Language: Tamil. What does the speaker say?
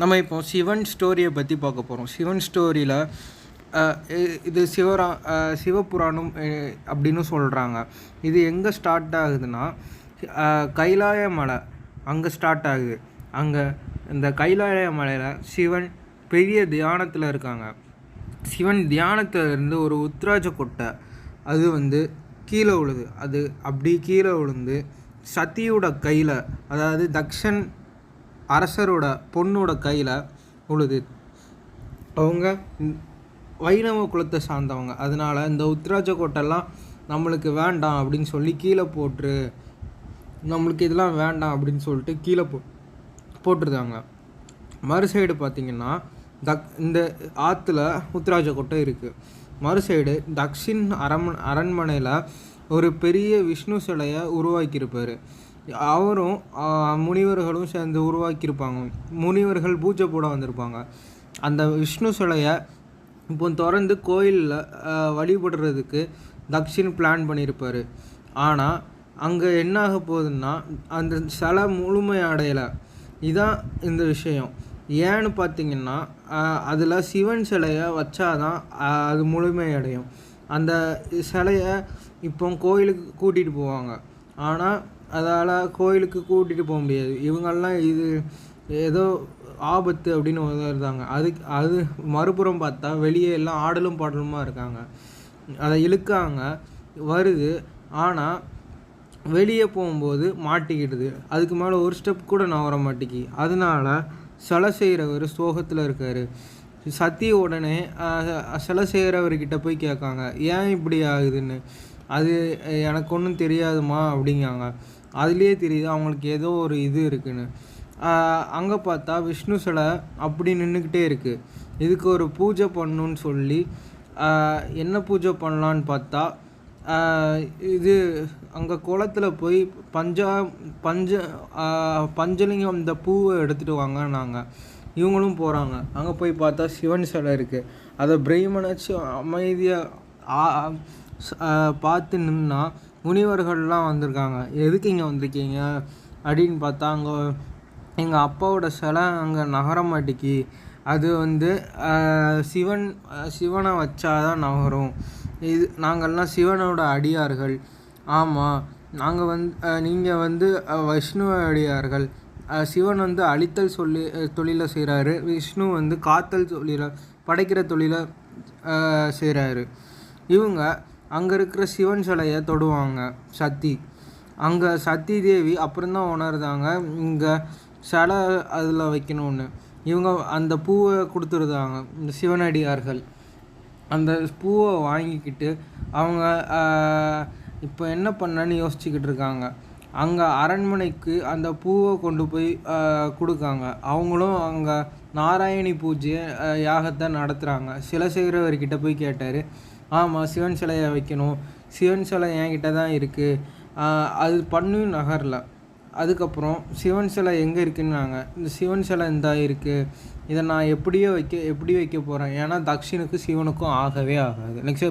நம்ம இப்போ சிவன் ஸ்டோரியை பற்றி பார்க்க போகிறோம். சிவன் ஸ்டோரியில் இது சிவபுராணம் அப்படின்னு சொல்கிறாங்க. இது எங்கே ஸ்டார்ட் ஆகுதுன்னா, கைலாய மலை அங்கே ஸ்டார்ட் ஆகுது. அங்கே இந்த கைலாய மலையில் சிவன் பெரிய தியானத்தில் இருக்காங்க. சிவன் தியானத்தில் இருந்து ஒரு உத்ராஜ கொட்டை அது கீழே விழுது. அது அப்படி கீழே விழுந்து சத்தியோட கையில், அதாவது தக்ஷன் அரசரோட பொண்ணோட கையில் உழுது. அவங்க வைணவ குலத்தை சார்ந்தவங்க. அதனால் இந்த உத்ராஜ கோட்டெல்லாம் நம்மளுக்கு வேண்டாம் அப்படின்னு சொல்லி கீழே போட்டுரு, நம்மளுக்கு இதெல்லாம் வேண்டாம் அப்படின்னு சொல்லிட்டு கீழே போட்டுருந்தாங்க. மறு சைடு பார்த்திங்கன்னா இந்த ஆற்றுல உத்ராஜ கோட்டை இருக்குது. மறு சைடு தக்ஷின் அரண்மனையில் ஒரு பெரிய விஷ்ணு சிலையை உருவாக்கியிருப்பார். அவரும் முனிவர்களும் சேர்ந்து உருவாக்கியிருப்பாங்க. முனிவர்கள் பூஜை போட வந்திருப்பாங்க. அந்த விஷ்ணு சிலையை இப்போ திறந்து கோயிலில் வழிபடுறதுக்கு தக்ஷின் பிளான் பண்ணியிருப்பார். ஆனால் அங்கே என்ன ஆக போகுதுன்னா, அந்த சிலை முழுமை அடையலை. இதுதான் இந்த விஷயம். ஏன்னு பார்த்திங்கன்னா, அதில் சிவன் சிலையை வச்சாதான் அது முழுமை அடையும். அந்த சிலையை இப்போ கோயிலுக்கு கூட்டிகிட்டு போவாங்க. ஆனால் அதால் கோயிலுக்கு கூட்டிகிட்டு போக முடியாது. இவங்கெல்லாம் இது ஏதோ ஆபத்து அப்படின்னு உணர்ந்தாங்க. அது மறுபுறம் பார்த்தா வெளியே எல்லாம் ஆடலும் பாடலுமா இருக்காங்க. அதை இழுக்காங்க, வருது. ஆனால் வெளியே போகும்போது மாட்டிக்கிடுது. அதுக்கு மேலே ஒரு ஸ்டெப் கூட நவர மாட்டேங்கி. அதனால சிலை செய்கிறவர் சோகத்தில் இருக்கார். சத்தி உடனே சிலை செய்கிறவர்கிட்ட போய் கேட்காங்க, ஏன் இப்படி ஆகுதுன்னு. அது எனக்கு ஒன்றும் தெரியாதுமா அப்படிங்காங்க. அதுலேயே தெரியுது அவங்களுக்கு ஏதோ ஒரு இது இருக்குன்னு. அங்கே பார்த்தா விஷ்ணு சிலை அப்படி நின்றுக்கிட்டே இருக்குது. இதுக்கு ஒரு பூஜை பண்ணணுன்னு சொல்லி என்ன பூஜை பண்ணலான்னு பார்த்தா, இது அங்கே குளத்தில் போய் பஞ்சலிங்கம் இந்த பூவை எடுத்துகிட்டு வாங்கன்னாங்க. இவங்களும் போகிறாங்க. அங்கே போய் பார்த்தா சிவன் சிலை இருக்குது. அதை பிரம்மனாச்சு அமைதியாக பார்த்து நின்னா முனிவர்கள்லாம் வந்திருக்காங்க. எதுக்கு இங்கே வந்திருக்கீங்க அப்படின்னு பார்த்தா, அங்கே எங்கள் அப்பாவோட சிலை அங்கே நகர மாட்டேக்கி. அது சிவனை வச்சாதான் நகரும். நாங்கள்லாம் சிவனோட அடியார்கள். ஆமாம், நாங்கள் நீங்கள் விஷ்ணு அடியார்கள். சிவன் அழித்தல் தொழிலை செய்கிறாரு. விஷ்ணு காத்தல் தொழிலை, படைக்கிற தொழிலை செய்கிறாரு. இவங்க அங்கே இருக்கிற சிவன் சிலையை தொடுவாங்க. அங்கே சத்தி தேவி அப்புறம்தான் உணர்ந்தாங்க இங்கே சிலை அதில் வைக்கணும்னு. இவங்க அந்த பூவை கொடுத்துருந்தாங்க. இந்த சிவனடியார்கள் அந்த பூவை வாங்கிக்கிட்டு அவங்க இப்போ என்ன பண்ணன்னு யோசிச்சுக்கிட்டு இருக்காங்க. அங்கே அரண்மனைக்கு அந்த பூவை கொண்டு போய் கொடுக்காங்க. அவங்களும் அங்கே நாராயணி பூஜை யாகத்தை நடத்துகிறாங்க. சிலை செய்கிறவர்கிட்ட போய் கேட்டார், ஆமாம் சிவன் சிலையை வைக்கணும், சிவன் சிலை என்கிட்ட தான் இருக்குது, அது பண்ணியும் நகரில். அதுக்கப்புறம் சிவன் சிலை எங்கே இருக்குன்னாங்க. இந்த சிவன் சிலை இருக்குது, இதை நான் எப்படி வைக்க போகிறேன், ஏன்னா தக்ஷினுக்கு சிவனுக்கும் ஆகவே ஆகாது. நெக்ஸ்ட்